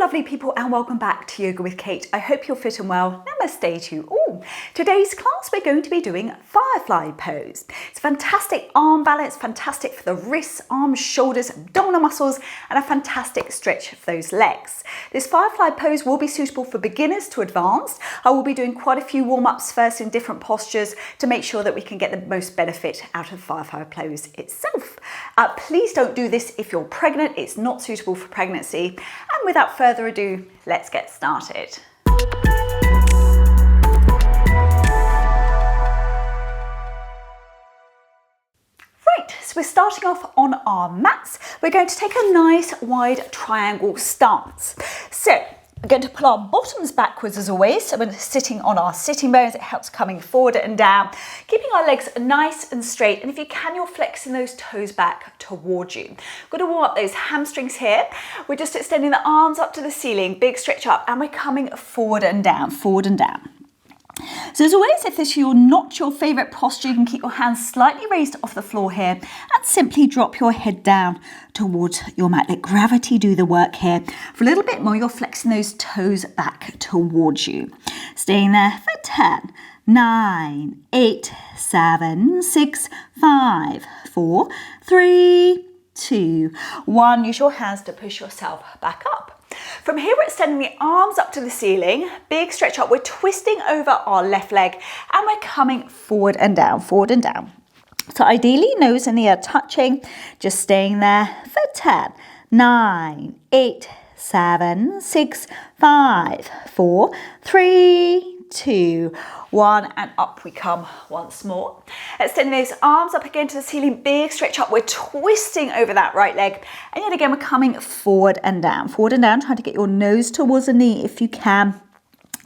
Hello lovely people and welcome back to Yoga with Kate. I hope you're fit and well. Namaste to you all. Today's class we're going to be doing Firefly Pose. It's fantastic arm balance, fantastic for the wrists, arms, shoulders, abdominal muscles and a fantastic stretch for those legs. This Firefly Pose will be suitable for beginners to advanced. I will be doing quite a few warm-ups first in different postures to make sure that we can get the most benefit out of Firefly Pose itself. Please don't do this if you're pregnant. It's not suitable for pregnancy. And without further ado, let's get started. Right, so we're starting off on our mats. We're going to take a nice wide triangle stance. So we're going to pull our bottoms backwards as always. So we're sitting on our sitting bones. It helps coming forward and down, keeping our legs nice and straight. And if you can, you're flexing those toes back towards you. Got to warm up those hamstrings here. We're just extending the arms up to the ceiling, big stretch up, and we're coming forward and down, forward and down. So as always, if this is not your favourite posture, you can keep your hands slightly raised off the floor here and simply drop your head down towards your mat. Let gravity do the work here. For a little bit more, you're flexing those toes back towards you. Staying there for 10, 9, 8, 7, 6, 5, 4, 3, 2, 1. Use your hands to push yourself back up. From here, we're extending the arms up to the ceiling, big stretch up. We're twisting over our left leg and we're coming forward and down, forward and down. So ideally, nose and ear touching, just staying there for 10, 9, 8, 7, 6, 5, 4, 3, 2, 1, and up we come once more. Extending those arms up again to the ceiling, big stretch up. We're twisting over that right leg. And yet again, we're coming forward and down, trying to get your nose towards the knee if you can.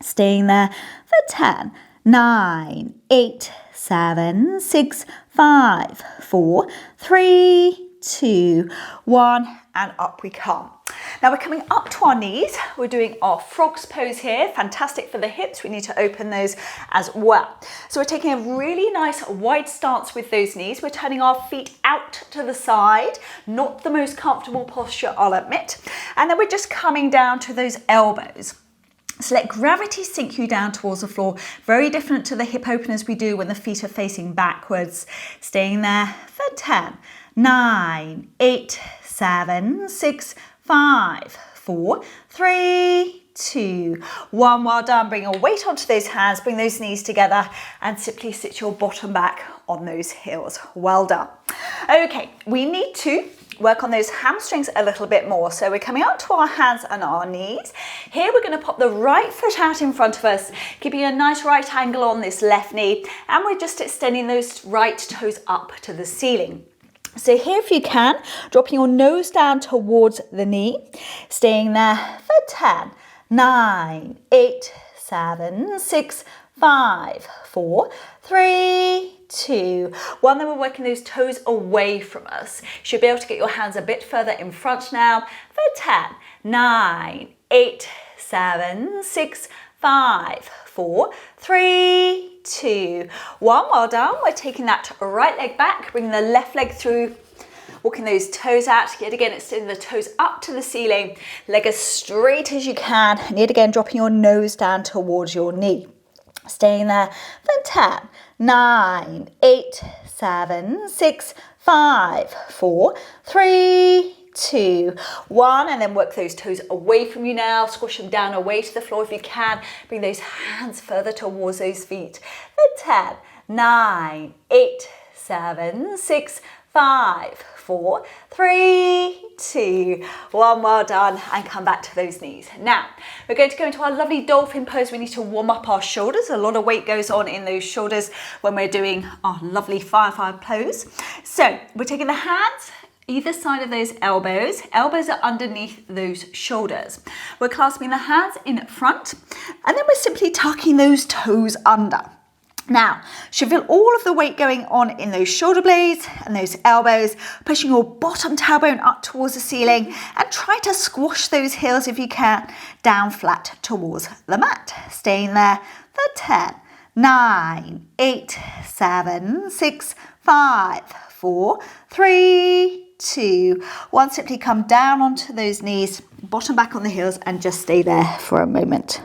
Staying there for 10, 9, 8, 7, 6, 5, 4, 3, 2, 1, and up we come. Now we're coming up to our knees. We're doing our frog's pose here. Fantastic for the hips. We need to open those as well. So we're taking a really nice wide stance with those knees. We're turning our feet out to the side. Not the most comfortable posture, I'll admit. And then we're just coming down to those elbows. So let gravity sink you down towards the floor. Very different to the hip openers we do when the feet are facing backwards. Staying there for 10, 9, 8, 7, 6, 5, 4, 3, 2, 1. Well done. Bring a weight onto those hands, bring those knees together and simply sit your bottom back on those heels. Well done. Okay, we need to work on those hamstrings a little bit more. So we're coming up to our hands and our knees. Here we're going to pop the right foot out in front of us, keeping a nice right angle on this left knee. And we're just extending those right toes up to the ceiling. So here, if you can, dropping your nose down towards the knee, staying there for 10, 9, 8, 7, 6, 5, 4, 3, 2, 1. Then we're working those toes away from us. You should be able to get your hands a bit further in front now for 10, 9, 8, 7, 6, 5, 4, 3, 2, 1. Well done. We're taking that right leg back, bringing the left leg through, walking those toes out. Yet again, extending the toes up to the ceiling, leg as straight as you can. And yet again, dropping your nose down towards your knee. Staying there for 10, 9, 8, 7, 6, 5, 4, 3, 2, 1, and then work those toes away from you now. Squash them down away to the floor if you can. Bring those hands further towards those feet. For 10, 9, 8, 7, 6, 5, 4, 3, 2, 1. Well done. And come back to those knees. Now, we're going to go into our lovely dolphin pose. We need to warm up our shoulders. A lot of weight goes on in those shoulders when we're doing our lovely Firefly pose. So we're taking the hands either side of those elbows. Elbows are underneath those shoulders. We're clasping the hands in front and then we're simply tucking those toes under. Now, should feel all of the weight going on in those shoulder blades and those elbows, pushing your bottom tailbone up towards the ceiling and try to squash those heels if you can down flat towards the mat. Staying there for 10, 9, 8, 7, 6, 5, 4, 3, 2, 1. Simply come down onto those knees, bottom back on the heels, and just stay there for a moment.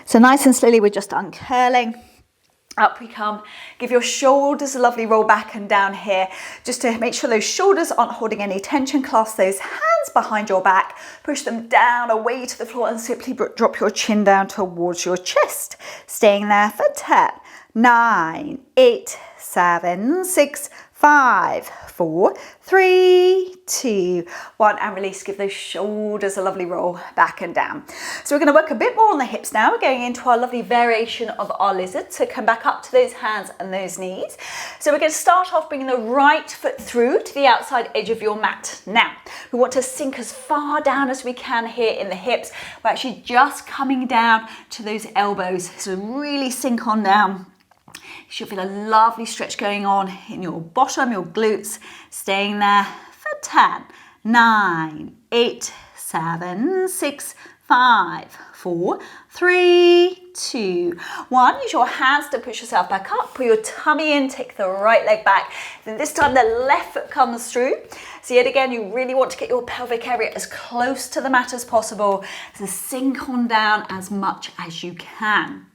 So nice and slowly, we're just uncurling. Up we come. Give your shoulders a lovely roll back and down here, just to make sure those shoulders aren't holding any tension. Clasp those hands behind your back, push them down away to the floor, and simply drop your chin down towards your chest. Staying there for 10, 9, 8, 7, 6, 5, 4, 3, 2, 1, and release. Give those shoulders a lovely roll back and down. So we're going to work a bit more on the hips now. We're going into our lovely variation of our lizard. So come back up to those hands and those knees. So we're going to start off bringing the right foot through to the outside edge of your mat. Now, we want to sink as far down as we can here in the hips. We're actually just coming down to those elbows. So really sink on down. You should feel a lovely stretch going on in your bottom, your glutes. Staying there for 10, 9, 8, 7, 6, 5, 4, 3, 2, 1. Use your hands to push yourself back up. Pull your tummy in, take the right leg back. Then this time the left foot comes through. So yet again, you really want to get your pelvic area as close to the mat as possible. So sink on down as much as you can.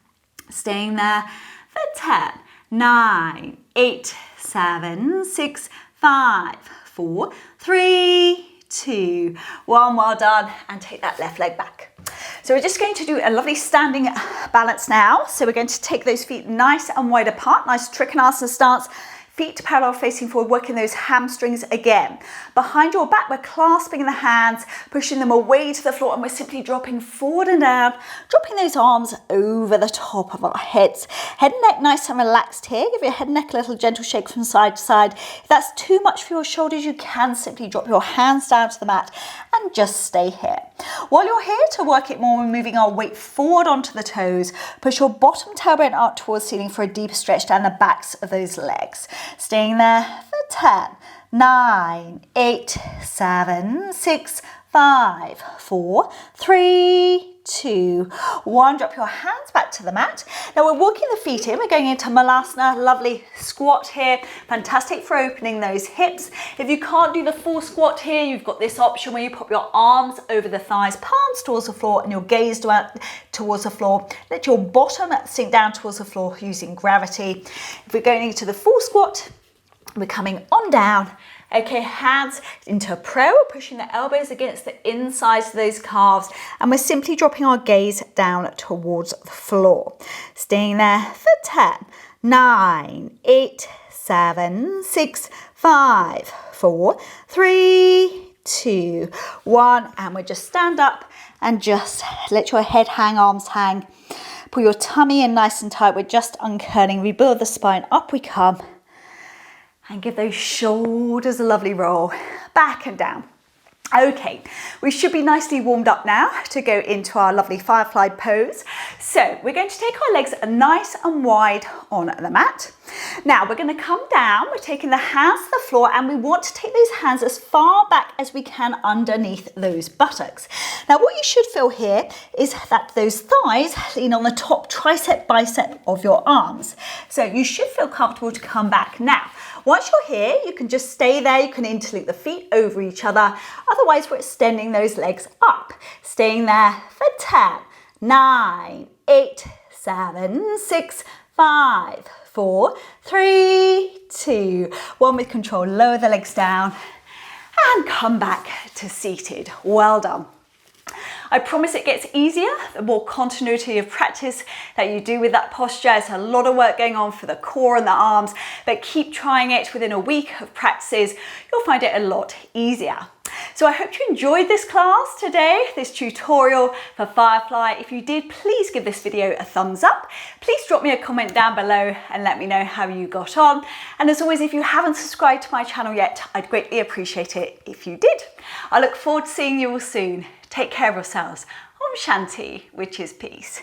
Staying there for 10, 9, 8, 7, 6, 5, 4, 3, 2, 1. Well done. And take that left leg back. So we're just going to do a lovely standing balance now. So we're going to take those feet nice and wide apart, nice Trikonasana stance. Feet parallel facing forward, working those hamstrings again. Behind your back, we're clasping the hands, pushing them away to the floor, and we're simply dropping forward and down, dropping those arms over the top of our heads. Head and neck nice and relaxed here. Give your head and neck a little gentle shake from side to side. If that's too much for your shoulders, you can simply drop your hands down to the mat and just stay here. While you're here, to work it more, we're moving our weight forward onto the toes. Push your bottom tailbone up towards ceiling for a deeper stretch down the backs of those legs. Staying there for 10, 9, 8, 7, 6, 5, 4, 3, 2, 1. Drop your hands back to the mat. Now we're walking the feet in. We're going into Malasana. Lovely squat here. Fantastic for opening those hips. If you can't do the full squat here, you've got this option where you pop your arms over the thighs, palms towards the floor, and your gaze towards the floor. Let your bottom sink down towards the floor using gravity. If we're going into the full squat, we're coming on down. Okay, hands into a prayer. We're pushing the elbows against the insides of those calves, and we're simply dropping our gaze down towards the floor. Staying there for 10, 9, 8, 7, 6, 5, 4, 3, 2, 1. And we just stand up and just let your head hang, arms hang. Pull your tummy in nice and tight. We're just uncurling. Rebuild the spine. Up we come. And give those shoulders a lovely roll back and down. Okay, we should be nicely warmed up now to go into our lovely Firefly pose. So we're going to take our legs nice and wide on the mat. Now we're going to come down. We're taking the hands to the floor, and we want to take those hands as far back as we can underneath those buttocks. Now what you should feel here is that those thighs lean on the top tricep bicep of your arms. So you should feel comfortable to come back now. Once you're here, you can just stay there. You can interlock the feet over each other. Otherwise, we're extending those legs up. Staying there for 10, 9, 8, 7, 6, 5, 4, 3, 2, 1. With control, lower the legs down and come back to seated. Well done. I promise it gets easier the more continuity of practice that you do with that posture. It's a lot of work going on for the core and the arms, but keep trying it. Within a week of practices, you'll find it a lot easier. So I hope you enjoyed this class today, this tutorial for Firefly. If you did, please give this video a thumbs up. Please drop me a comment down below and let me know how you got on. And as always, if you haven't subscribed to my channel yet, I'd greatly appreciate it if you did. I look forward to seeing you all soon. Take care of yourselves. Om Shanti, which is peace.